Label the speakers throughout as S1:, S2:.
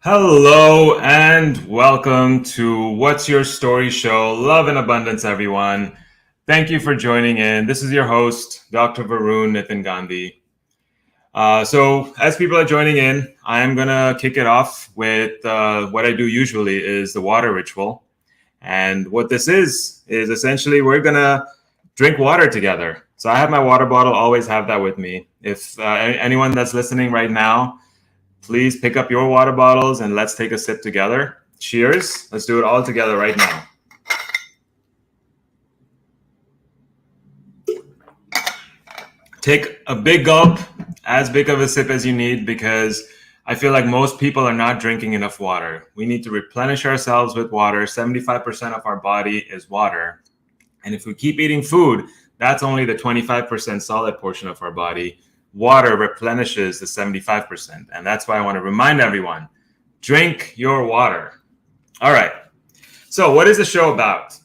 S1: Hello and welcome to What's Your Story Show. Love and abundance, everyone. Thank you for joining in. This is your host, Dr. Varun Gandhi. As people are joining in, I'm going to kick it off with what I do usually is the water ritual. And what this is essentially we're going to drink water together. So I have my water bottle, always have that with me. If anyone that's listening right now, please pick up your water bottles and let's take a sip together. Cheers. Let's do it all together right now. Take a big gulp, as big of a sip as you need, because I feel like most people are not drinking enough water. We need to replenish ourselves with water. 75% of our body is water. And if we keep eating food, that's only the 25% solid portion of our body. Water replenishes the 75%. And that's why I want to remind everyone, drink your water. All right. So what is the show about?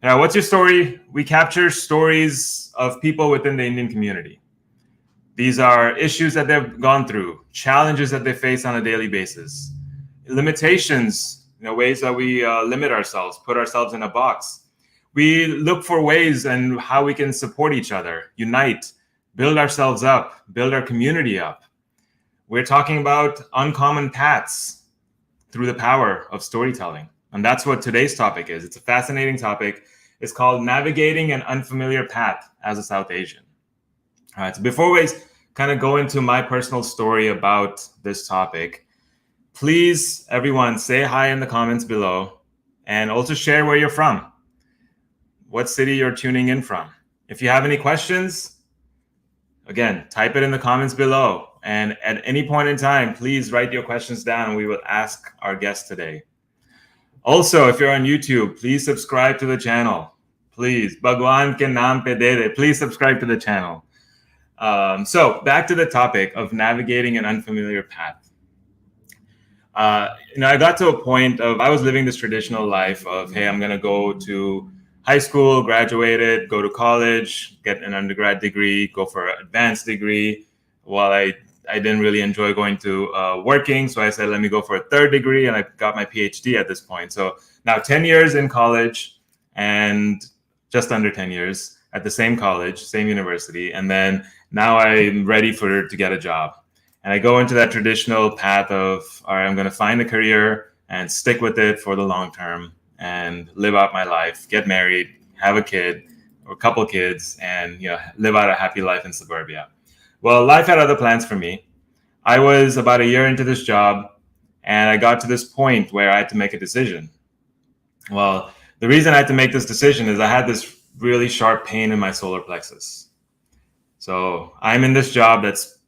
S1: Now, what's your story? We capture stories of people within the Indian community. These are issues that they've gone through, challenges that they face on a daily basis, limitations, ways that we limit ourselves, put ourselves in a box. We look for ways and how we can support each other, unite, build ourselves up, build our community up. We're talking about uncommon paths through the power of storytelling. And that's what today's topic is. It's a fascinating topic. It's called Navigating an Unfamiliar Path as a South Asian. All right, so before we kind of go into my personal story about this topic, please, everyone, say hi in the comments below and also share where you're from, what city you're tuning in from. If you have any questions, again, type it in the comments below. And at any point in time, please write your questions down and we will ask our guest today. Also, if you're on YouTube, please subscribe to the channel. Please, Bhagwan ke naam pe de de. Please subscribe to the channel. So back to the topic of navigating an unfamiliar path. I got to a point of, I was living this traditional life of, hey, I'm going to go to high school, graduated, go to college, get an undergrad degree, go for an advanced degree. While I didn't really enjoy going to working, so I said, let me go for a third degree, and I got my PhD at this point. So now 10 years in college and just under 10 years at the same college, same university. And then now I'm ready to get a job. And I go into that traditional path of, all right, I'm going to find a career and stick with it for the long term and live out my life, get married, have a kid or a couple kids, and live out a happy life in suburbia. Well, life had other plans for me. I was about a year into this job, and I got to this point where I had to make a decision. Well, the reason I had to make this decision is I had this really sharp pain in my solar plexus. So I'm in this job that's,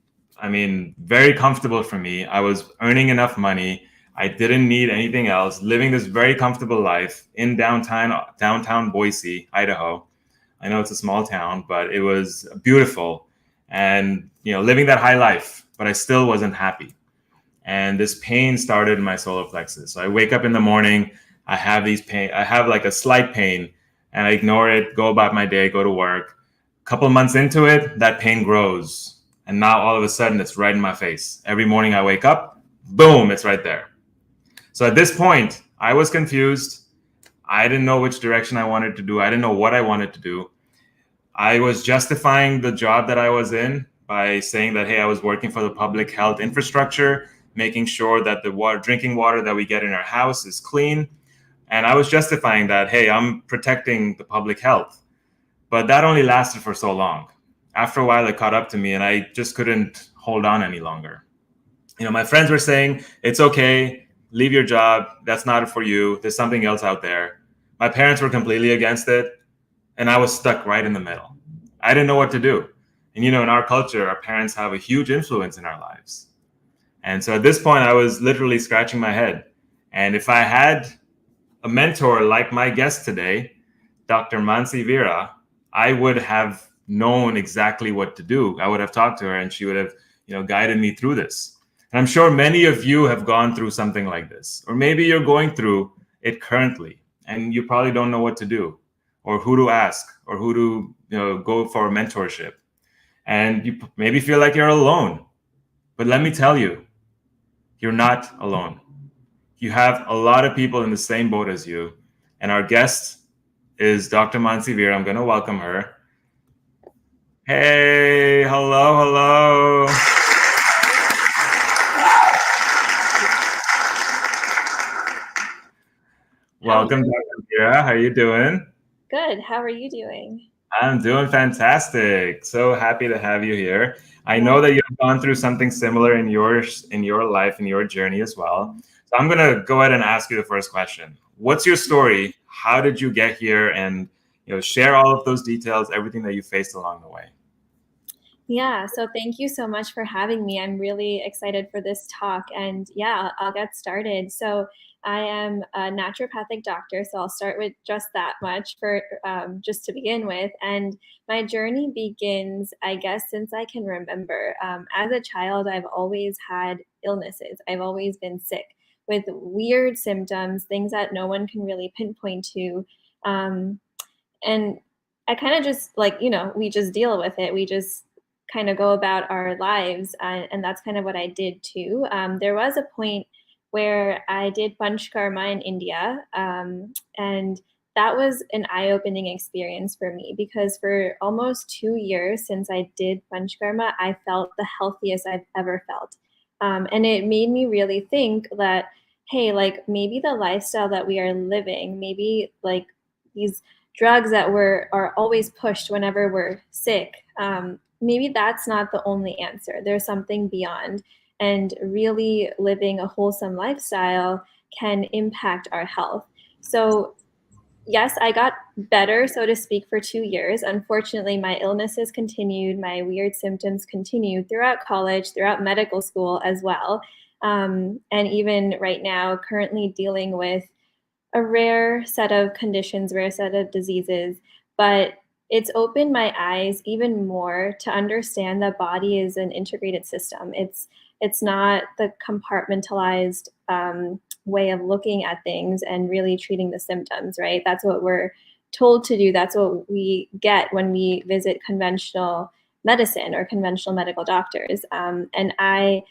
S1: very comfortable for me. I was earning enough money. I didn't need anything else, living this very comfortable life in downtown Boise, Idaho. I know it's a small town, but it was beautiful and, living that high life, but I still wasn't happy. And this pain started in my solar plexus. So I wake up in the morning, I have like a slight pain, and I ignore it, go about my day, go to work. A couple months into it, that pain grows. And now all of a sudden it's right in my face. Every morning I wake up, boom, it's right there. So at this point, I was confused. I didn't know which direction I wanted to do. I didn't know what I wanted to do. I was justifying the job that I was in by saying that, hey, I was working for the public health infrastructure, making sure that the drinking water that we get in our house is clean. And I was justifying that, hey, I'm protecting the public health. But that only lasted for so long. After a while, it caught up to me and I just couldn't hold on any longer. My friends were saying, it's okay, leave your job. That's not for you. There's something else out there. My parents were completely against it. And I was stuck right in the middle. I didn't know what to do. And, in our culture, our parents have a huge influence in our lives. And so at this point, I was literally scratching my head. And if I had a mentor like my guest today, Dr. Mansi Vira, I would have known exactly what to do. I would have talked to her and she would have, guided me through this. And I'm sure many of you have gone through something like this, or maybe you're going through it currently and you probably don't know what to do or who to ask or who to, go for a mentorship. And you maybe feel like you're alone, but let me tell you, you're not alone. you have a lot of people in the same boat as you. And our guest is Dr. Mansi Vira. I'm going to welcome her. Hey, hello, hello. Welcome, Dr. Vira. How are you doing?
S2: Good. How are you doing?
S1: I'm doing fantastic. So happy to have you here. I know that you've gone through something similar in your life, in your journey as well. So I'm gonna go ahead and ask you the first question. What's your story? How did you get here? And share all of those details, everything that you faced along the way.
S2: Yeah, so thank you so much for having me. I'm really excited for this talk. And yeah, I'll get started. So I am a naturopathic doctor, so I'll start with just that much for just to begin with. And my journey begins, I guess, since I can remember. As a child, I've always had illnesses. I've always been sick with weird symptoms, things that no one can really pinpoint to. Um, and I kind of just we just deal with it. We just kind of go about our lives, and that's kind of what I did too. There was a point where I did Panchkarma in India, and that was an eye-opening experience for me because for almost 2 years since I did Panchkarma, I felt the healthiest I've ever felt, and it made me really think that hey, like maybe the lifestyle that we are living, maybe like these drugs that are always pushed whenever we're sick, maybe that's not the only answer. There's something beyond, and really living a wholesome lifestyle can impact our health. So yes, I got better, so to speak, for 2 years. Unfortunately, my illnesses continued, my weird symptoms continued throughout college, throughout medical school as well, and even right now currently dealing with a rare set of conditions, rare set of diseases, but it's opened my eyes even more to understand that body is an integrated system. It's not the compartmentalized way of looking at things and really treating the symptoms, right? That's what we're told to do. That's what we get when we visit conventional medicine or conventional medical doctors. And I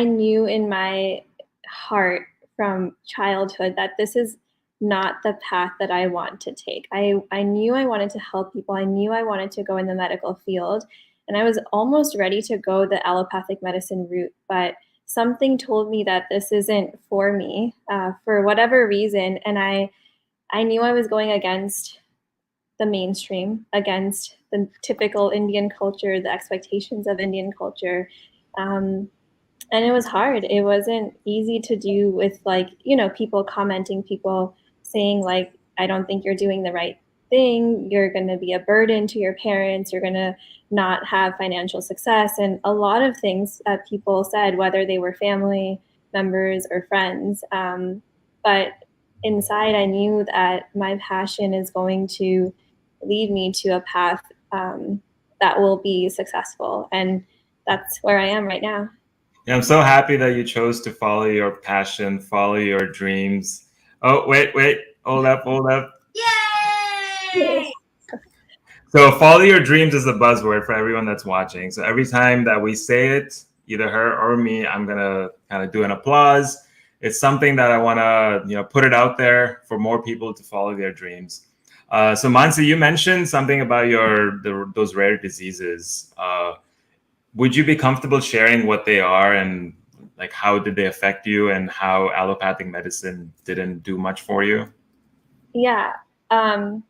S2: knew in my heart from childhood that this is not the path that I want to take. I knew I wanted to help people. I knew I wanted to go in the medical field. And I was almost ready to go the allopathic medicine route. But something told me that this isn't for me for whatever reason. And I knew I was going against the mainstream, against the typical Indian culture, the expectations of Indian culture. Um, and it was hard. It wasn't easy to do with people commenting, people saying like, I don't think you're doing the right thing. You're going to be a burden to your parents. You're going to not have financial success. And a lot of things that people said, whether they were family members or friends. But inside, I knew that my passion is going to lead me to a path that will be successful. And that's where I am right now.
S1: Yeah, I'm so happy that you chose to follow your passion, follow your dreams. Oh, wait, hold up. Yay! So follow your dreams is the buzzword for everyone that's watching. So every time that we say it, either her or me, I'm gonna kind of do an applause. It's something that I want to, put it out there for more people to follow their dreams. So Mansi, you mentioned something about those rare diseases. Would you be comfortable sharing what they are and like how did they affect you and how allopathic medicine didn't do much for you?
S2: Yeah. Um,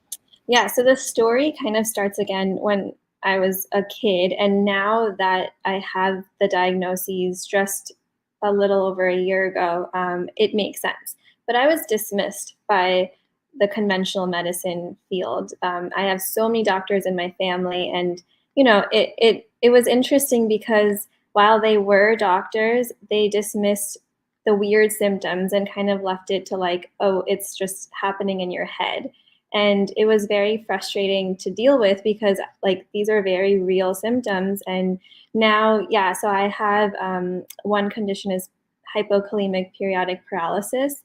S2: yeah. So the story kind of starts again when I was a kid. And now that I have the diagnoses just a little over a year ago, it makes sense. But I was dismissed by the conventional medicine field. I have so many doctors in my family. And, it was interesting because while they were doctors, they dismissed the weird symptoms and kind of left it to like, oh, it's just happening in your head. And it was very frustrating to deal with because like these are very real symptoms. And now, yeah, so I have one condition is hypokalemic periodic paralysis.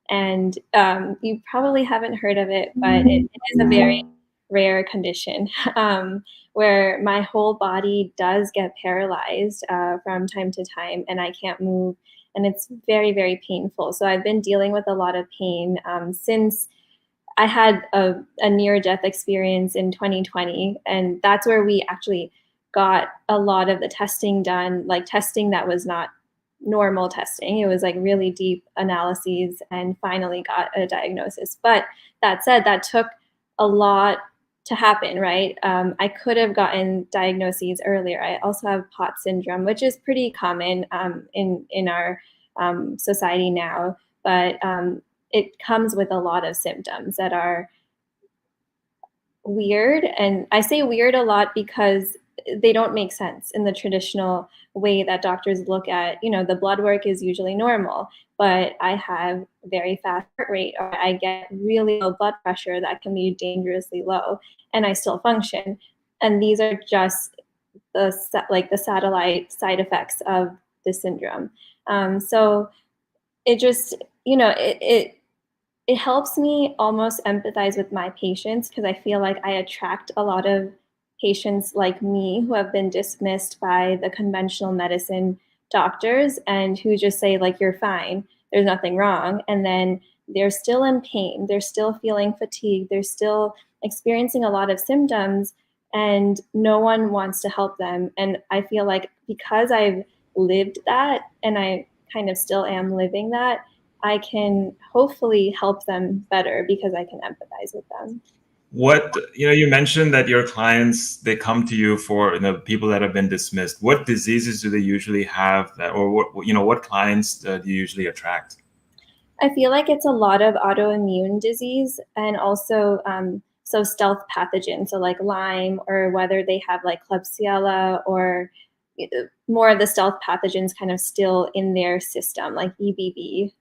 S2: And you probably haven't heard of it, but it is a very rare condition where my whole body does get paralyzed from time to time, and I can't move, and it's very, very painful. So I've been dealing with a lot of pain since I had a near death experience in 2020, and that's where we actually got a lot of the testing done, like testing that was not normal testing. It was like really deep analyses, and finally got a diagnosis. But that said, that took a lot to happen, right? I could have gotten diagnoses earlier. I also have POTS syndrome, which is pretty common in our society now, but it comes with a lot of symptoms that are weird. And I say weird a lot because they don't make sense in the traditional way that doctors look at, the blood work is usually normal, but I have very fast heart rate, or I get really low blood pressure that can be dangerously low, and I still function. And these are just the satellite side effects of the syndrome. So it just, it helps me almost empathize with my patients, because I feel like I attract a lot of patients like me who have been dismissed by the conventional medicine doctors, and who just say, like, you're fine, there's nothing wrong. And then they're still in pain, they're still feeling fatigued, they're still experiencing a lot of symptoms, and no one wants to help them. And I feel like because I've lived that, and I kind of still am living that, I can hopefully help them better because I can empathize with them.
S1: What, you mentioned that your clients, they come to you for, people that have been dismissed. What diseases do they usually have that, or what clients do you usually attract?
S2: I feel like it's a lot of autoimmune disease, and also so stealth pathogens, so like Lyme, or whether they have like Klebsiella, or more of the stealth pathogens kind of still in their system, like EBV,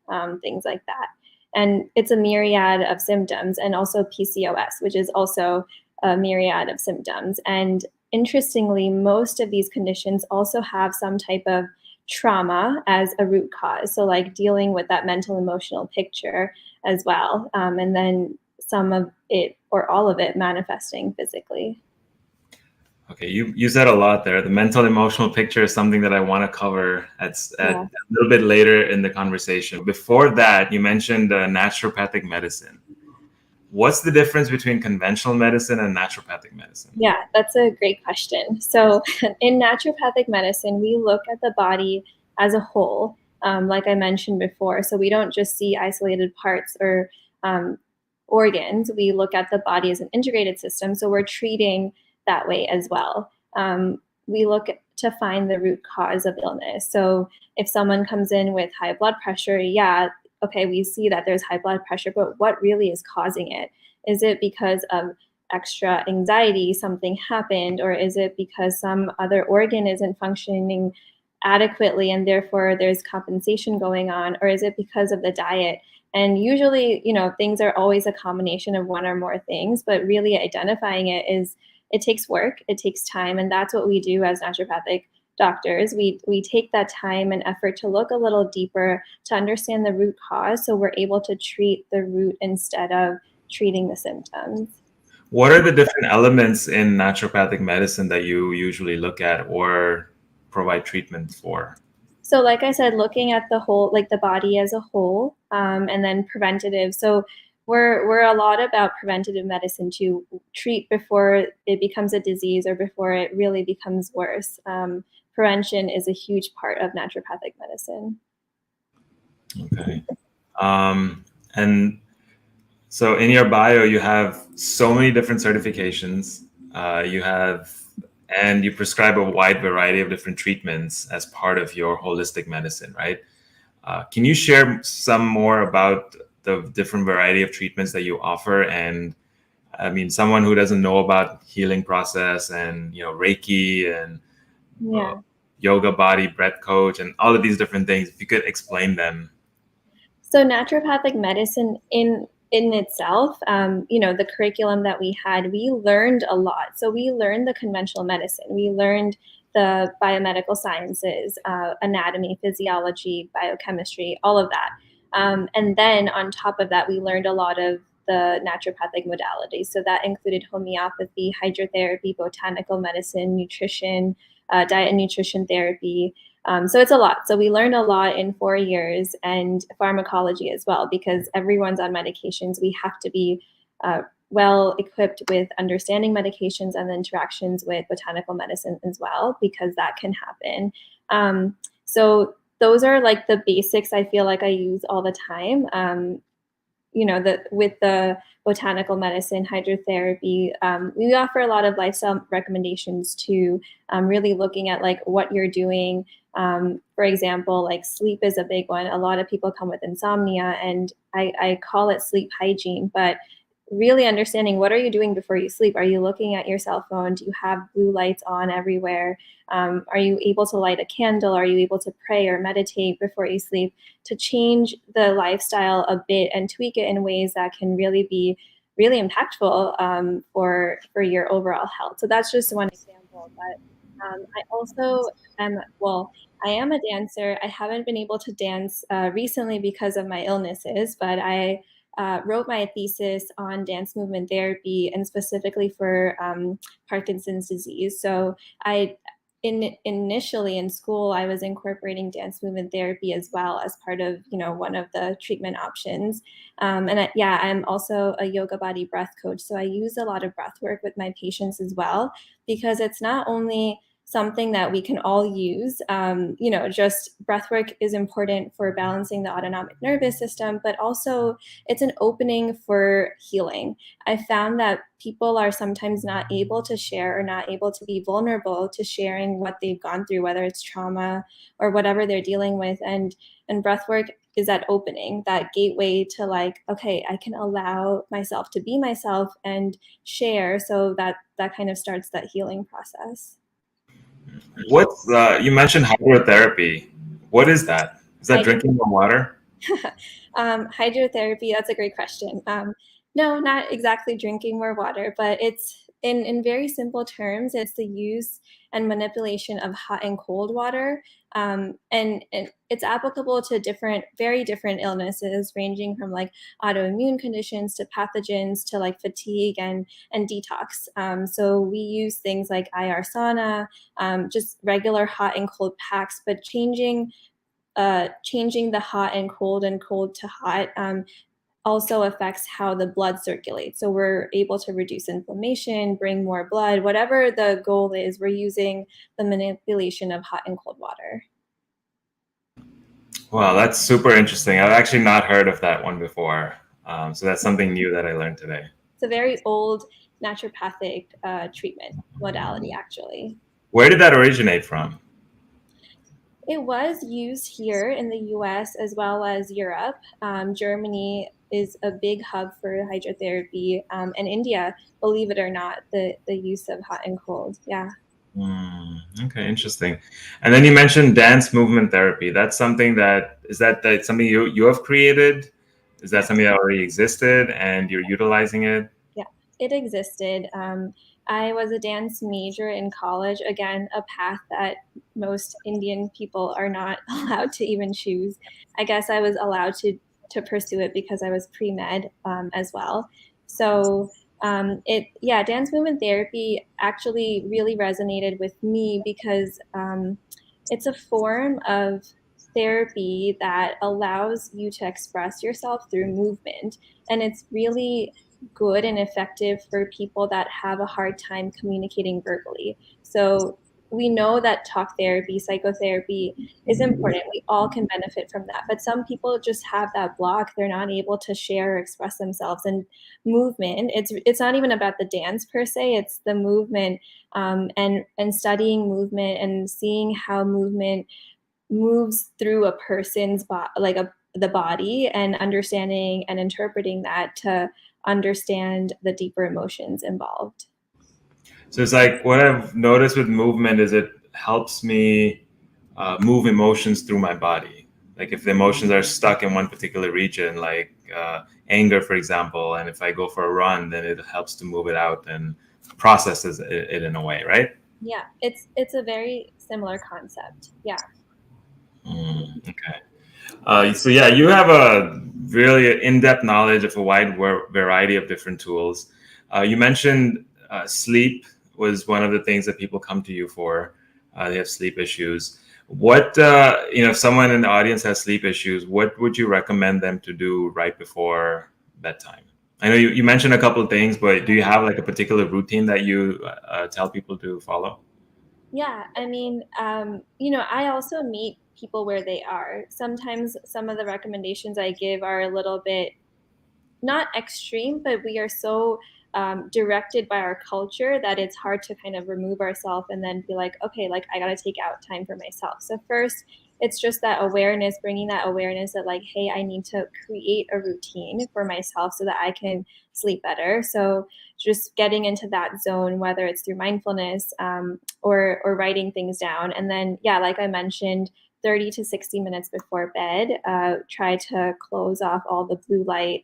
S2: things like that. And it's a myriad of symptoms, and also PCOS, which is also a myriad of symptoms. And interestingly, most of these conditions also have some type of trauma as a root cause. So, like dealing with that mental emotional picture as well. And then some of it, or all of it, manifesting physically.
S1: Okay, you said a lot there. The mental emotional picture is something that I want to cover at
S2: Yeah.
S1: a little bit later in the conversation. Before that, you mentioned naturopathic medicine. What's the difference between conventional medicine and naturopathic medicine?
S2: Yeah, that's a great question. So, in naturopathic medicine, we look at the body as a whole, like I mentioned before. So, we don't just see isolated parts or um, organs. We look at the body as an integrated system. So, we're treating that way as well. We look to find the root cause of illness. So, if someone comes in with high blood pressure, yeah, okay, we see that there's high blood pressure, but what really is causing it? Is it because of extra anxiety, something happened, or is it because some other organ isn't functioning adequately and therefore there's compensation going on, or is it because of the diet? And usually, things are always a combination of one or more things, but really identifying it takes work, it takes time, and that's what we do as naturopathic doctors. We take that time and effort to look a little deeper to understand the root cause, so we're able to treat the root instead of treating the symptoms.
S1: What are the different elements in naturopathic medicine that you usually look at or provide treatment for?
S2: So, like I said, looking at the whole, like the body as a whole, and then preventative. So, we're a lot about preventative medicine, to treat before it becomes a disease or before it really becomes worse. Prevention is a huge part of naturopathic medicine.
S1: Okay. And so in your bio, you have so many different certifications. And you prescribe a wide variety of different treatments as part of your holistic medicine, right? Can you share some more about the different variety of treatments that you offer? And I mean, someone who doesn't know about healing process and, Reiki and uh,
S2: Yeah.
S1: yoga, body, breath coach, and all of these different things, if you could explain them.
S2: So naturopathic medicine in itself, the curriculum that we had, we learned a lot. So we learned the conventional medicine, we learned the biomedical sciences, anatomy, physiology, biochemistry, all of that. And then on top of that, we learned a lot of the naturopathic modalities. So that included homeopathy, hydrotherapy, botanical medicine, nutrition, diet and nutrition therapy. So it's a lot. So we learned a lot in 4 years, and pharmacology as well, because everyone's on medications. We have to be well equipped with understanding medications and the interactions with botanical medicine as well, because that can happen. So those are like the basics I feel like I use all the time. With the botanical medicine, hydrotherapy, we offer a lot of lifestyle recommendations too, really looking at like what you're doing. For example, like sleep is a big one. A lot of people come with insomnia, and I call it sleep hygiene, but really understanding what are you doing before you sleep. Are you looking at your cell phone? Do you have blue lights on everywhere? Are you able to light a candle? Are you able to pray or meditate before you sleep? To change the lifestyle a bit and tweak it in ways that can really be really impactful for your overall health. So that's just one example. But I also I am a dancer. I haven't been able to dance recently because of my illnesses, but I wrote my thesis on dance movement therapy, and specifically for Parkinson's disease. So initially in school, I was incorporating dance movement therapy as well as part of one of the treatment options. I'm also a yoga body breath coach, so I use a lot of breath work with my patients as well, because it's not only something that we can all use. Just breath work is important for balancing the autonomic nervous system, but also it's an opening for healing. I found that people are sometimes not able to share or not able to be vulnerable to sharing what they've gone through, whether it's trauma or whatever they're dealing with. And breath work is that opening, that gateway to like, okay, I can allow myself to be myself and share. So that kind of starts that healing process.
S1: What's you mentioned hydrotherapy? What is that? Is that drinking more water?
S2: Hydrotherapy, that's a great question. No, not exactly drinking more water, but it's in very simple terms, it's the use and manipulation of hot and cold water. And it's applicable to very different illnesses, ranging from like autoimmune conditions to pathogens to like fatigue and detox. So we use things like IR sauna, just regular hot and cold packs, but changing the hot and cold to hot also affects how the blood circulates. So we're able to reduce inflammation, bring more blood, whatever the goal is, we're using the manipulation of hot and cold water.
S1: Wow, that's super interesting. I've actually not heard of that one before. So that's something new that I learned today.
S2: It's a very old naturopathic treatment modality, actually.
S1: Where did that originate from?
S2: It was used here in the US as well as Europe. Germany is a big hub for hydrotherapy, and India, believe it or not, the use of hot and cold. Yeah.
S1: Okay, interesting. And then you mentioned dance movement therapy. That's something that's something you have created? Is that something that already existed and you're utilizing it?
S2: Yeah, it existed. I was a dance major in college. Again, a path that most Indian people are not allowed to even choose. I guess I was allowed to pursue it because I was pre-med as well. So dance movement therapy actually really resonated with me because it's a form of therapy that allows you to express yourself through movement, and it's really good and effective for people that have a hard time communicating verbally. So we know that talk therapy, psychotherapy is important. We all can benefit from that. But some people just have that block. They're not able to share or express themselves. And movement, it's not even about the dance per se, it's the movement, and studying movement and seeing how movement moves through a person's the body, and understanding and interpreting that to understand the deeper emotions involved.
S1: So it's like what I've noticed with movement is it helps me move emotions through my body. Like if the emotions are stuck in one particular region, like anger, for example, and if I go for a run, then it helps to move it out and processes it in a way, right?
S2: Yeah, it's a very similar concept. Yeah.
S1: Okay. So yeah, you have a really in-depth knowledge of a wide variety of different tools. You mentioned sleep was one of the things that people come to you for. They have sleep issues. What, if someone in the audience has sleep issues, what would you recommend them to do right before bedtime? I know you mentioned a couple of things, but do you have like a particular routine that you tell people to follow?
S2: Yeah, I mean, I also meet people where they are. Sometimes some of the recommendations I give are a little bit not extreme, but we are so directed by our culture that it's hard to kind of remove ourselves and then be like, okay, like I got to take out time for myself. So first, it's just that awareness, bringing that awareness that like, hey, I need to create a routine for myself so that I can sleep better. So just getting into that zone, whether it's through mindfulness or writing things down, and then yeah, like I mentioned, 30 to 60 minutes before bed, try to close off all the blue light,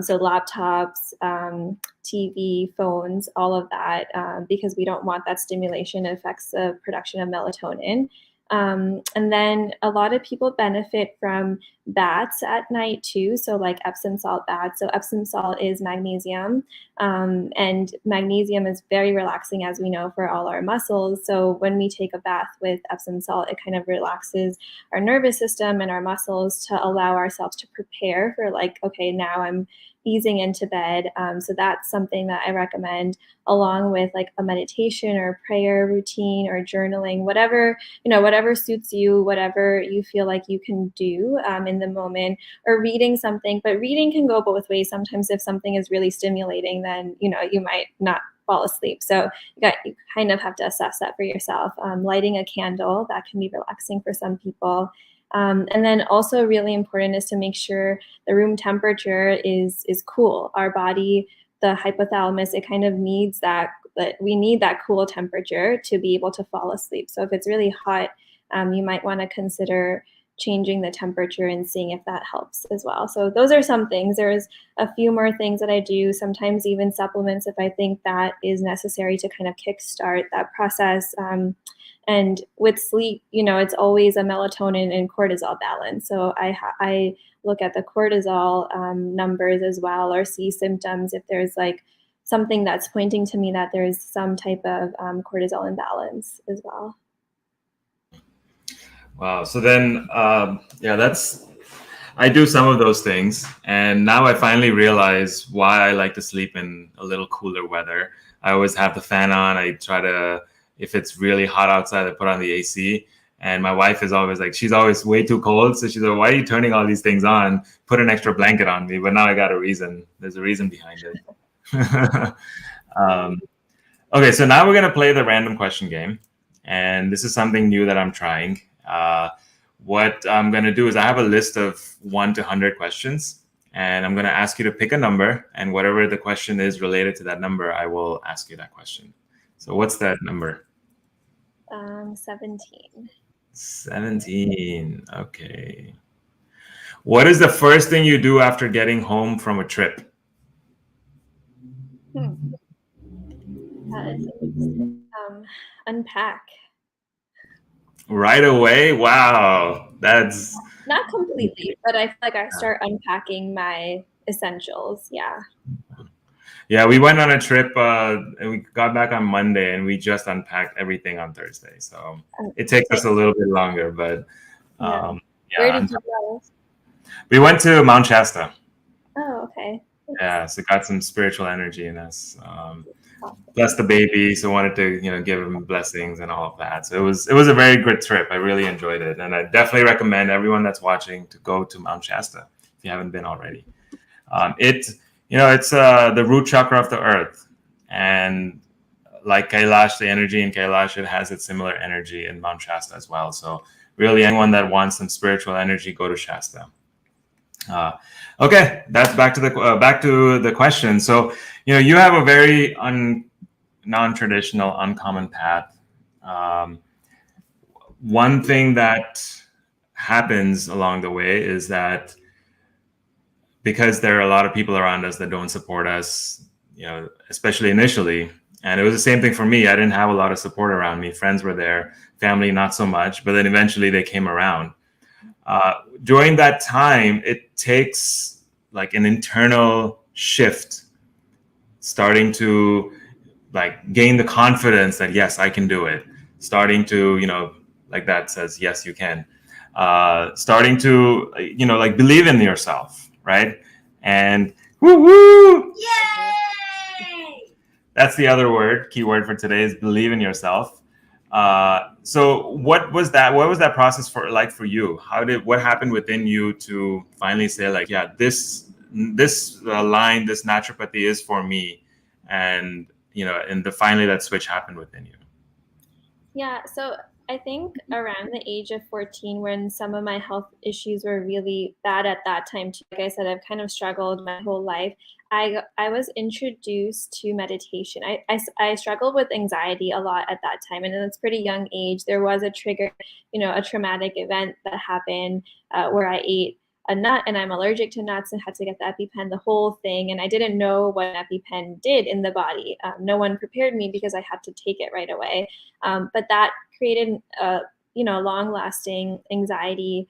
S2: so laptops, TV, phones, all of that, because we don't want that stimulation. It affects the production of melatonin. And then a lot of people benefit from baths at night too. So like Epsom salt baths. So Epsom salt is magnesium, and magnesium is very relaxing, as we know, for all our muscles. So when we take a bath with Epsom salt, it kind of relaxes our nervous system and our muscles to allow ourselves to prepare for like, okay, now I'm easing into bed. So that's something that I recommend, along with like a meditation or prayer routine or journaling, whatever suits you, whatever you feel like you can do in the moment, or reading something. But reading can go both ways. Sometimes if something is really stimulating, then you might not fall asleep. So you kind of have to assess that for yourself. Lighting a candle, that can be relaxing for some people. And then also really important is to make sure the room temperature is cool. Our body, the hypothalamus, it kind of needs that we need that cool temperature to be able to fall asleep. So if it's really hot, you might want to consider changing the temperature and seeing if that helps as well. So those are some things. There's a few more things that I do, sometimes even supplements if I think that is necessary to kind of kickstart that process. And with sleep, it's always a melatonin and cortisol balance. So I look at the cortisol numbers as well, or see symptoms if there's like something that's pointing to me that there's some type of cortisol imbalance as well.
S1: Wow. So then, I do some of those things. And now I finally realize why I like to sleep in a little cooler weather. I always have the fan on. I try to, if it's really hot outside, I put on the AC. And my wife is always like, she's always way too cold. So she's like, why are you turning all these things on? Put an extra blanket on me. But now I got a reason. There's a reason behind it. Okay, so now we're going to play the random question game. And this is something new that I'm trying. What I'm going to do is I have a list of 1 to 100 questions, and I'm going to ask you to pick a number, and whatever the question is related to that number, I will ask you that question. So what's that number?
S2: 17.
S1: 17. Okay. What is the first thing you do after getting home from a trip?
S2: That is interesting. Unpack.
S1: Right away? Wow. That's
S2: Not completely, but I feel like I start unpacking my essentials. Yeah.
S1: Yeah, we went on a trip and we got back on Monday and we just unpacked everything on Thursday. So it takes us a little bit longer, but
S2: Where
S1: yeah.
S2: did you go?
S1: We went to Mount Shasta.
S2: Oh, okay.
S1: Yeah, so got some spiritual energy in us. Plus the baby, so wanted to give him blessings and all of that. So it was a very good trip. I really enjoyed it, and I definitely recommend everyone that's watching to go to Mount Shasta if you haven't been already. It's the root chakra of the earth, and like Kailash, the energy in Kailash, it has its similar energy in Mount Shasta as well. So really, anyone that wants some spiritual energy, go to Shasta. Okay, that's back to the question. So you have a very non-traditional, uncommon path. One thing that happens along the way is that because there are a lot of people around us that don't support us, especially initially. And it was the same thing for me. I didn't have a lot of support around me. Friends were there, family not so much, but then eventually they came around. During that time, it takes like an internal shift, starting to like gain the confidence that yes, I can do it, starting to, like that says yes, you can, starting to, like believe in yourself, right? And woo woo, that's the other keyword for today is believe in yourself. So what was that process for you? What happened within you to finally say like, yeah, this line, this naturopathy is for me, and finally that switch happened within you?
S2: Yeah, so I think around the age of 14, when some of my health issues were really bad at that time, too, like I said, I've kind of struggled my whole life. I was introduced to meditation. I struggled with anxiety a lot at that time, and it's pretty young age. There was a trigger, a traumatic event that happened where I ate a nut and I'm allergic to nuts and had to get the EpiPen, the whole thing. And I didn't know what an EpiPen did in the body. No one prepared me because I had to take it right away. But that created a long-lasting anxiety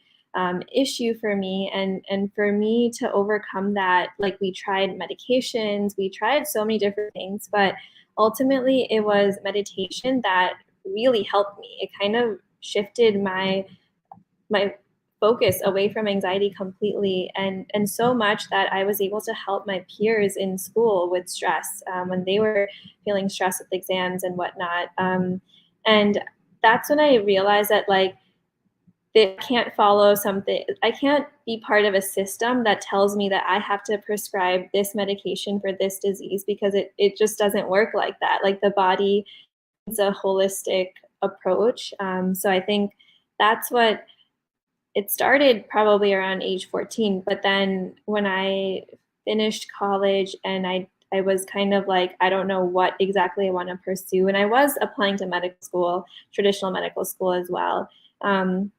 S2: issue for me, and for me to overcome that, like we tried medications, we tried so many different things, but ultimately it was meditation that really helped me. It kind of shifted my focus away from anxiety completely, and so much that I was able to help my peers in school with stress when they were feeling stressed with exams and whatnot. And that's when I realized that like they can't follow something. I can't be part of a system that tells me that I have to prescribe this medication for this disease, because it just doesn't work like that. Like the body needs a holistic approach. So I think that's what it started probably around age 14. But then when I finished college and I was kind of like, I don't know what exactly I want to pursue. And I was applying to medical school, traditional medical school as well. Um,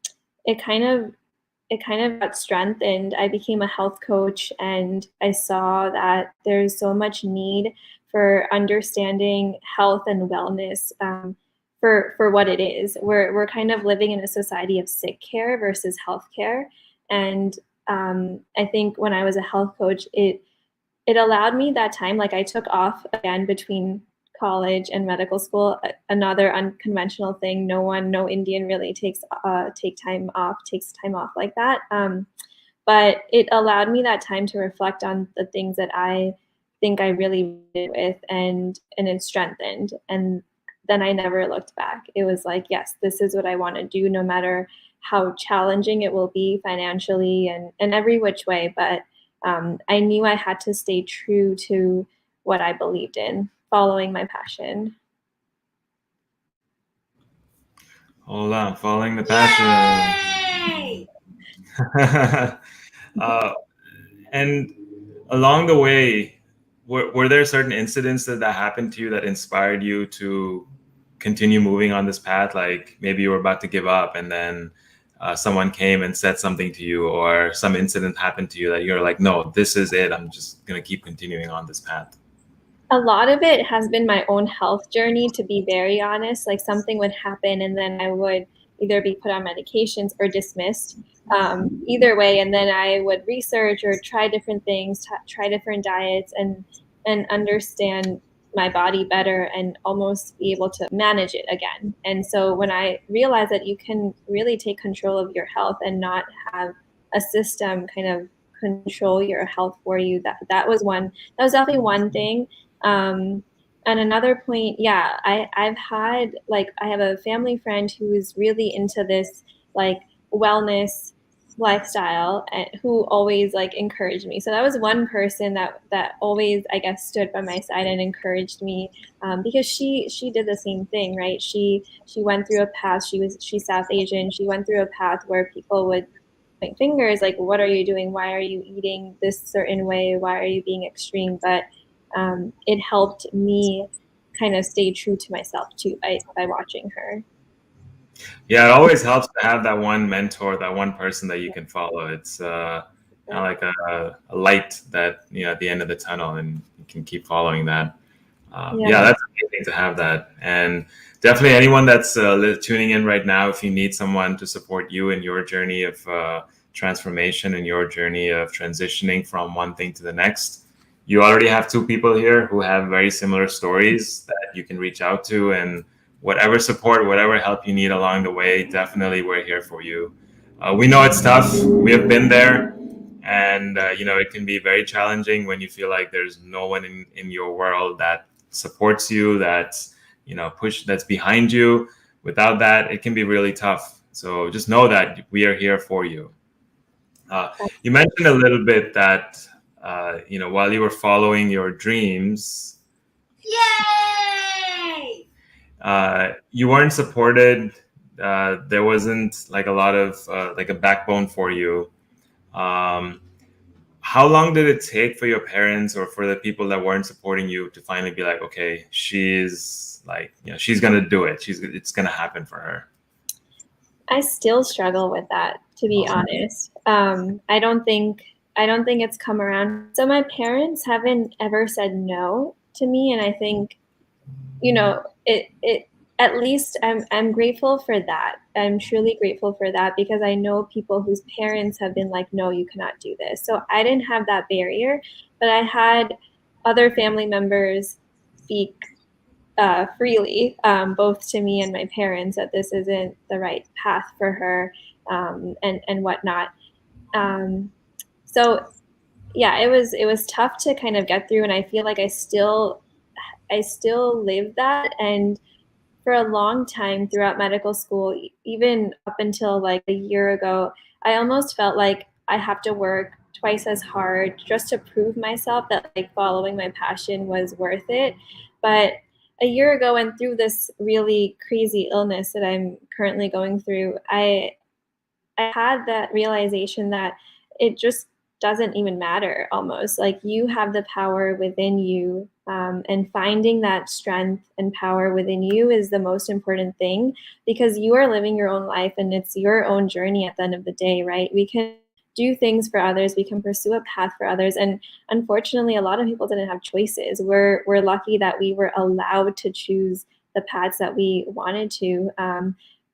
S2: it kind of got strengthened. I became a health coach, and I saw that there's so much need for understanding health and wellness for what it is. We're kind of living in a society of sick care versus health care, and I think when I was a health coach, it allowed me that time. Like I took off again between college and medical school, another unconventional thing. No Indian really takes time off like that. But it allowed me that time to reflect on the things that I think I really did with, and it strengthened. And then I never looked back. It was like, yes, this is what I want to do, no matter how challenging it will be financially and every which way. But I knew I had to stay true to what I believed in, following my passion.
S1: Hold on, following the passion. And along the way, were there certain incidents that happened to you that inspired you to continue moving on this path? Like maybe you were about to give up, and then someone came and said something to you, or some incident happened to you that you're like, no, this is it. I'm just going to keep continuing on this path.
S2: A lot of it has been my own health journey, to be very honest. Like something would happen and then I would either be put on medications or dismissed, either way. And then I would research or try different things, try different diets, and understand my body better and almost be able to manage it again. And so when I realized that you can really take control of your health and not have a system kind of control your health for you, that was definitely one thing. And another point, yeah, I've had, like, I have a family friend who is really into this like wellness lifestyle, and who always like encouraged me. So that was one person that always, I guess, stood by my side and encouraged me, because she did the same thing, right? She went through a path. She's South Asian. She went through a path where people would point fingers, like, what are you doing? Why are you eating this certain way? Why are you being extreme? But it helped me kind of stay true to myself too by watching her.
S1: Yeah, it always helps to have that one mentor, that one person that you can follow. It's kind of like a light that, at the end of the tunnel, and you can keep following that. Yeah, that's amazing to have that. And definitely anyone that's tuning in right now, if you need someone to support you in your journey of transformation, in your journey of transitioning from one thing to the next, you already have two people here who have very similar stories that you can reach out to. And whatever support, whatever help you need along the way, definitely we're here for you. We know it's tough. We have been there. And, it can be very challenging when you feel like there's no one in your world that supports you, that's behind you. Without that, it can be really tough. So just know that we are here for you. You mentioned a little bit that while you were following your dreams,
S3: Yay!
S1: You weren't supported. There wasn't like a lot of like a backbone for you. Um, how long did it take for your parents or for the people that weren't supporting you to finally be like, okay, she's like, she's gonna do it. It's gonna happen for her.
S2: I still struggle with that, to be honest. I don't think it's come around. So my parents haven't ever said no to me, and I think, it at least I'm grateful for that. I'm truly grateful for that, because I know people whose parents have been like, no, you cannot do this. So I didn't have that barrier, but I had other family members speak freely, both to me and my parents, that this isn't the right path for her, and whatnot. So yeah, it was tough to kind of get through, and I feel like I still live that. And for a long time throughout medical school, even up until like a year ago, I almost felt like I have to work twice as hard just to prove myself that like following my passion was worth it. But a year ago, and through this really crazy illness that I'm currently going through, I had that realization that it just doesn't even matter, almost. Like, you have the power within you, and finding that strength and power within you is the most important thing, because you are living your own life and it's your own journey at the end of the day, right? We can do things for others, we can pursue a path for others, and unfortunately a lot of people didn't have choices. We're lucky that we were allowed to choose the paths that we wanted to.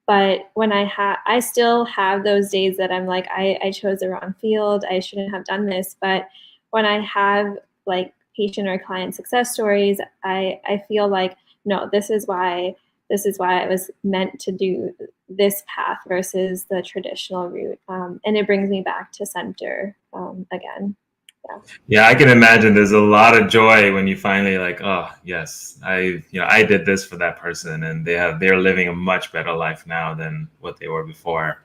S2: But when I still have those days that I'm like, I chose the wrong field, I shouldn't have done this. But when I have like patient or client success stories, I feel like, no, this is why I was meant to do this path versus the traditional route. And it brings me back to center again.
S1: Yeah, I can imagine there's a lot of joy when you finally like, oh yes, I did this for that person, and they're living a much better life now than what they were before.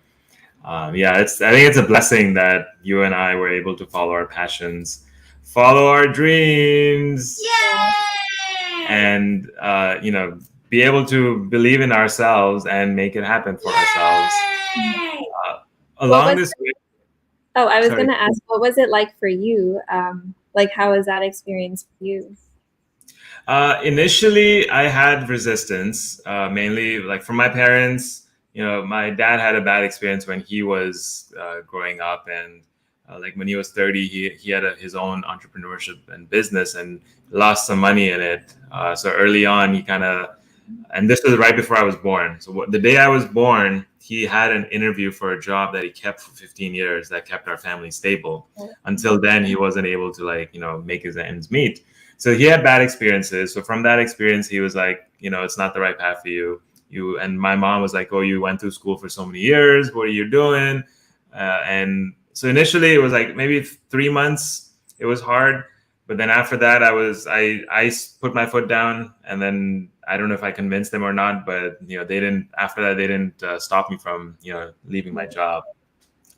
S1: I think it's a blessing that you and I were able to follow our passions, follow our dreams,
S3: Yay!
S1: and be able to believe in ourselves and make it happen for ourselves. Along this way.
S2: Oh, I was
S1: Sorry.
S2: going to ask, what was it like for you? Like, how was that experience for you?
S1: Initially, I had resistance, mainly like from my parents. My dad had a bad experience when he was growing up, and like when he was 30, he had his own entrepreneurship and business and lost some money in it. So early on, he kind of, and this was right before I was born. So the day I was born, he had an interview for a job that he kept for 15 years that kept our family stable. Until then, he wasn't able to make his ends meet. So he had bad experiences. So from that experience, he was like, it's not the right path for you. And my mom was like, oh, you went through school for so many years. What are you doing? And so initially it was like maybe 3 months. It was hard. But then after that, I put my foot down, and then I don't know if I convinced them or not, but after that, they didn't stop me from, leaving my job.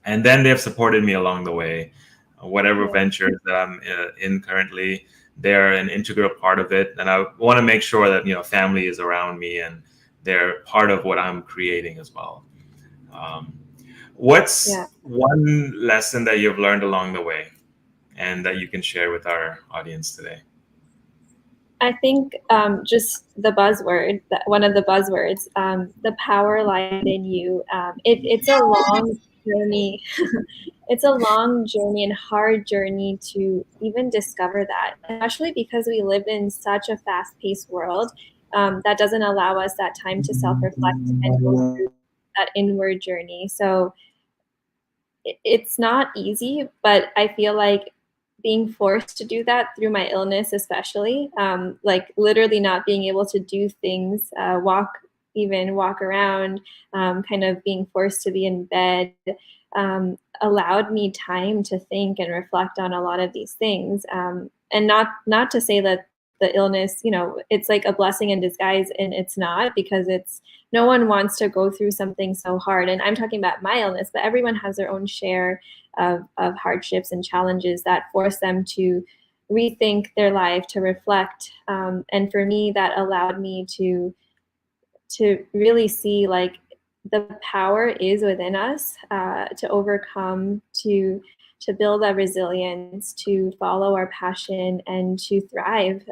S1: And then they've supported me along the way. Whatever ventures that I'm in currently, they're an integral part of it. And I want to make sure that, family is around me and they're part of what I'm creating as well. What's one lesson that you've learned along the way and that you can share with our audience today?
S2: I think just the buzzword, one of the buzzwords, the power lies in you. It's a long journey. it's a long journey and hard journey to even discover that, especially because we live in such a fast-paced world that doesn't allow us that time to self-reflect and go through that inward journey. So it's not easy, but I feel like being forced to do that through my illness, especially, like literally not being able to do things, walk around, kind of being forced to be in bed, allowed me time to think and reflect on a lot of these things. And not to say that the illness, it's like a blessing in disguise, and it's not, because it's no one wants to go through something so hard. And I'm talking about my illness, but everyone has their own share of hardships and challenges that force them to rethink their life, to reflect. And for me, that allowed me to really see like the power is within us, to overcome, to build that resilience, to follow our passion, and to thrive.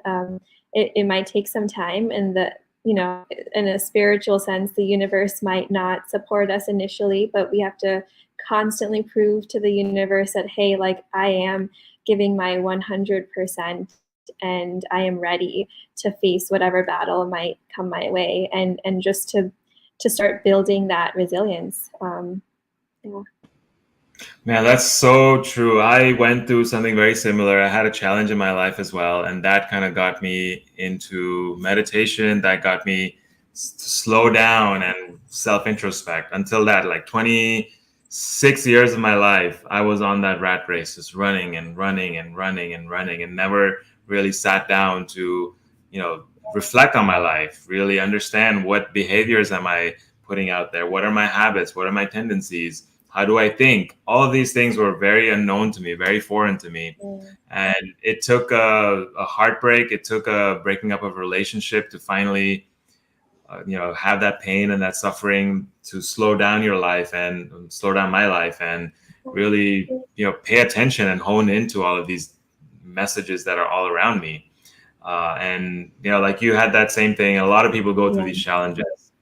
S2: It might take some time, and in a spiritual sense, the universe might not support us initially, but we have to constantly prove to the universe that, hey, like I am giving my 100%, and I am ready to face whatever battle might come my way, and just to start building that resilience. Yeah.
S1: Man, that's so true. I went through something very similar. I had a challenge in my life as well, and that kind of got me into meditation. That got me to slow down and self-introspect. Until that, like 26 years of my life, I was on that rat race, just running and running and running and running, and never really sat down to, reflect on my life, really understand what behaviors am I putting out there, what are my habits, what are my tendencies, how do I think? All of these things were very unknown to me, very foreign to me. And it took a heartbreak. It took a breaking up of a relationship to finally, have that pain and that suffering to slow down your life and slow down my life and really, pay attention and hone into all of these messages that are all around me. And, like you had that same thing. A lot of people go through these challenges.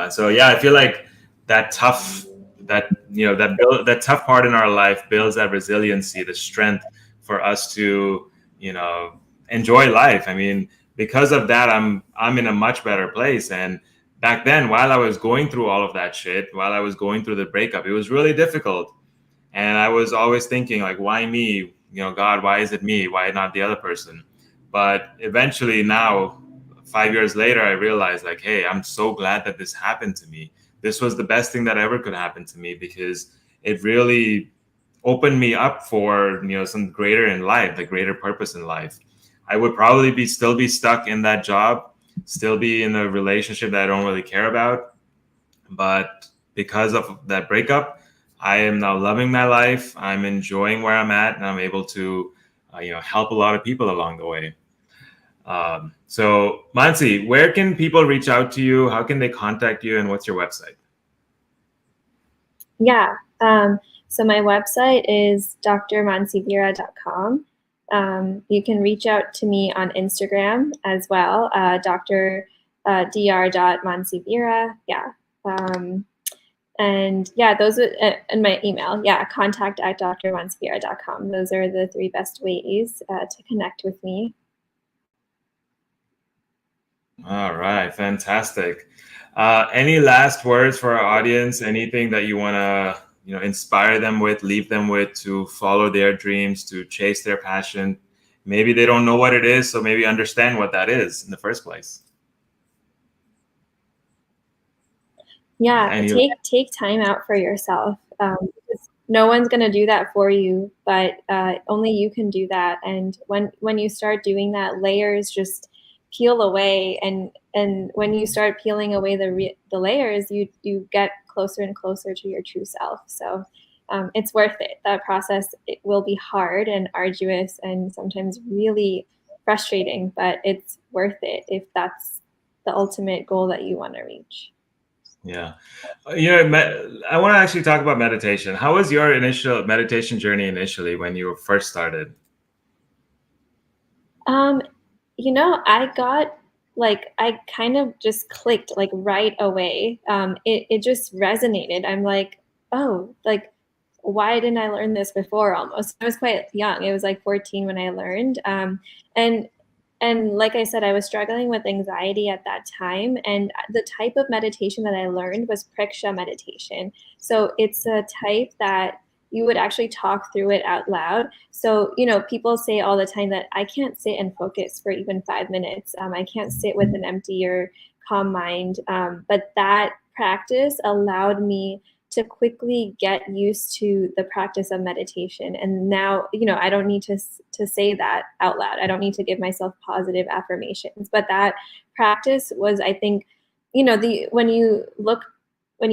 S1: So yeah, I feel like that tough that tough part in our life builds that resiliency, the strength for us to enjoy life. I mean, because of that, I'm in a much better place. And back then, while I was going through all of that shit, while I was going through the breakup, it was really difficult. And I was always thinking, like, why me? God, why is it me? Why not the other person? But eventually now, 5 years later, I realized, like, hey, I'm so glad that this happened to me. This was the best thing that ever could happen to me, because it really opened me up for some greater in life, the greater purpose in life. I would probably still be stuck in that job, still be in a relationship that I don't really care about, but because of that breakup, I am now loving my life. I'm enjoying where I'm at, and I'm able to help a lot of people along the way. So Mansi, where can people reach out to you? How can they contact you, and what's your website?
S2: Yeah. So my website is drmansivira.com. You can reach out to me on Instagram as well, dr.mansivira. Yeah. And yeah, those are, and my email. Yeah, contact@drmansivira.com. Those are the three best ways to connect with me.
S1: All right, fantastic. Any last words for our audience? Anything that you want to, inspire them with, leave them with, to follow their dreams, to chase their passion? Maybe they don't know what it is, so maybe understand what that is in the first place.
S2: Yeah, take time out for yourself. Because no one's going to do that for you, but only you can do that. And when you start doing that, layers just peel away, and when you start peeling away the layers, you get closer and closer to your true self. So it's worth it. That process, it will be hard and arduous and sometimes really frustrating, but it's worth it if that's the ultimate goal that you want to reach.
S1: Yeah. I want to actually talk about meditation. How was your initial meditation journey initially when you first started?
S2: I kind of just clicked like right away. It just resonated. I'm like, oh, like why didn't I learn this before? Almost, I was quite young. It was like 14 when I learned, and like I said, I was struggling with anxiety at that time. And the type of meditation that I learned was Praksha meditation. So it's a type that you would actually talk through it out loud. So, people say all the time that I can't sit and focus for even 5 minutes. I can't sit with an empty or calm mind. But that practice allowed me to quickly get used to the practice of meditation. And now, I don't need to say that out loud. I don't need to give myself positive affirmations. But that practice was, I think, when you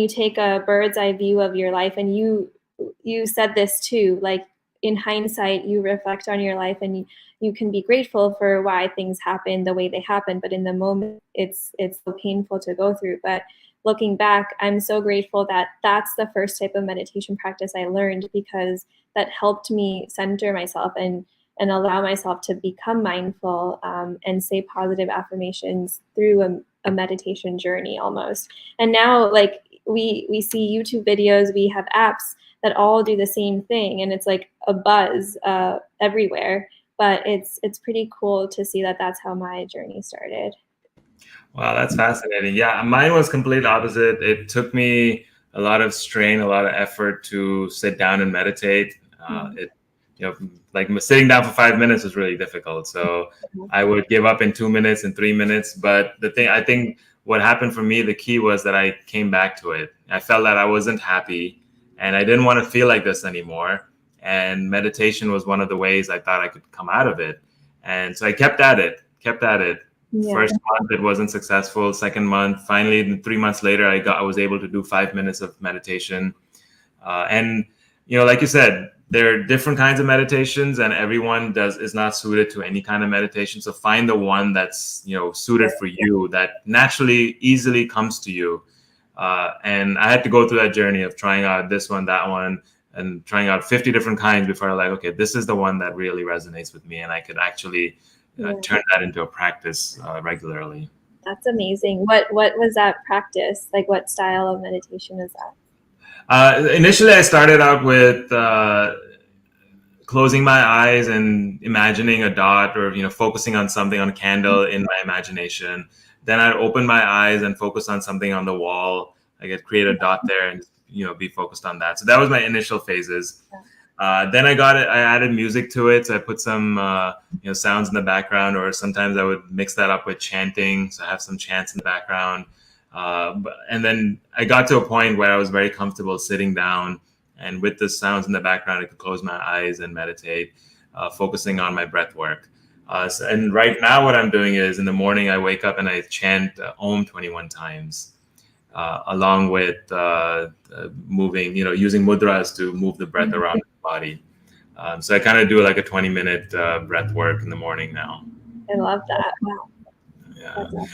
S2: take a bird's eye view of your life, and you said this too, like in hindsight, you reflect on your life and you can be grateful for why things happen the way they happen. But in the moment, it's so painful to go through. But looking back, I'm so grateful that that's the first type of meditation practice I learned, because that helped me center myself and allow myself to become mindful, and say positive affirmations through a meditation journey almost. And now, like, we see YouTube videos, we have apps that all do the same thing, and it's like a buzz everywhere. But it's pretty cool to see that that's how my journey started.
S1: Wow, that's fascinating. Yeah, mine was complete opposite. It took me a lot of strain, a lot of effort to sit down and meditate. It, like sitting down for 5 minutes was really difficult. So I would give up in 2 minutes and 3 minutes. But I think what happened for me, the key was that I came back to it. I felt that I wasn't happy and I didn't want to feel like this anymore. And meditation was one of the ways I thought I could come out of it. And so I kept at it.
S2: Yeah.
S1: First month, it wasn't successful. Second month, finally, 3 months later, I was able to do 5 minutes of meditation. And, like you said, there are different kinds of meditations, and everyone is not suited to any kind of meditation. So find the one that's, suited for you, that naturally, easily comes to you. And I had to go through that journey of trying out this one, that one, and trying out 50 different kinds before I'm like, okay, this is the one that really resonates with me. And I could actually turn that into a practice regularly.
S2: That's amazing. What was that practice? Like, what style of meditation was that?
S1: Initially, I started out with closing my eyes and imagining a dot, or focusing on something, on a candle in my imagination. Then I'd open my eyes and focus on something on the wall. I could create a dot there and be focused on that. So that was my initial phases. Then I added music to it. So I put some, sounds in the background, or sometimes I would mix that up with chanting. So I have some chants in the background. And then I got to a point where I was very comfortable sitting down, and with the sounds in the background, I could close my eyes and meditate, focusing on my breath work. And right now what I'm doing is, in the morning, I wake up and I chant Om 21 times. Along with moving, using mudras to move the breath around the body. So I kind of do like a 20-minute breath work in the morning now.
S2: I love that. Wow.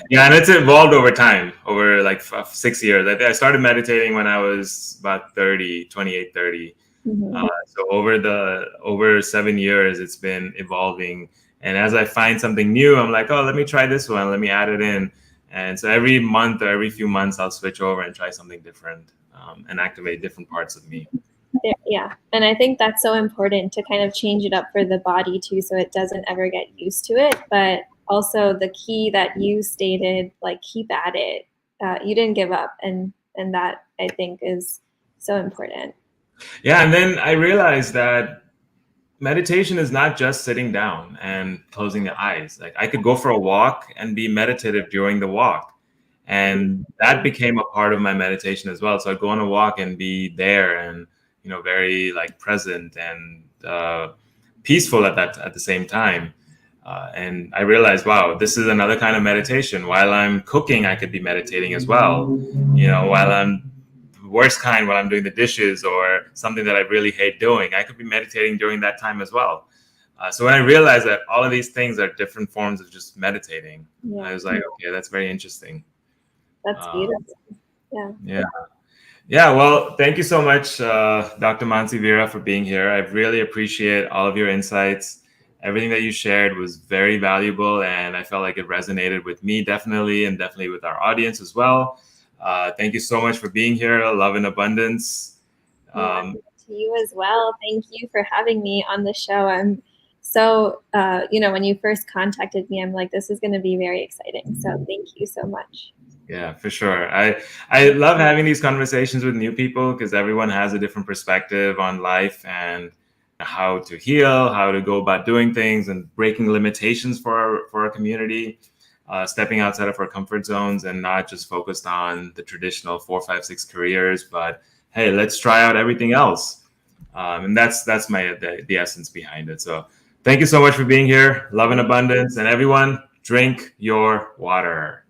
S1: Yeah, and it's evolved over time, over like 6 years. I started meditating when I was about 28, 30. So over 7 years, it's been evolving. And as I find something new, I'm like, oh, let me try this one. Let me add it in. And so every month or every few months, I'll switch over and try something different, and activate different parts of me.
S2: Yeah. And I think that's so important to kind of change it up for the body too, so it doesn't ever get used to it. But also the key that you stated, like, keep at it. You didn't give up. And that, I think, is so important.
S1: Yeah. And then I realized that meditation is not just sitting down and closing the eyes. Like, I could go for a walk and be meditative during the walk. And that became a part of my meditation as well. So I'd go on a walk and be there and, very like present and peaceful at the same time. And I realized, wow, this is another kind of meditation. While I'm cooking, I could be meditating as well. While I'm worst kind, when I'm doing the dishes or something that I really hate doing, I could be meditating during that time as well. So when I realized that all of these things are different forms of just meditating, I was like, okay, that's very interesting.
S2: That's beautiful.
S1: Yeah. Well, thank you so much, Dr. Mansi Vira, for being here. I really appreciate all of your insights. Everything that you shared was very valuable, and I felt like it resonated with me definitely, and definitely with our audience as well. Thank you so much for being here. Love and abundance.
S2: To you as well. Thank you for having me on the show. I'm so, when you first contacted me, I'm like, this is going to be very exciting. So thank you so much.
S1: Yeah, for sure. I love having these conversations with new people because everyone has a different perspective on life and how to heal, how to go about doing things, and breaking limitations for our community, stepping outside of our comfort zones, and not just focused on the traditional 4, 5, 6 careers, but hey, let's try out everything else. And that's the essence behind it. So thank you so much for being here. Love and abundance, and everyone, drink your water.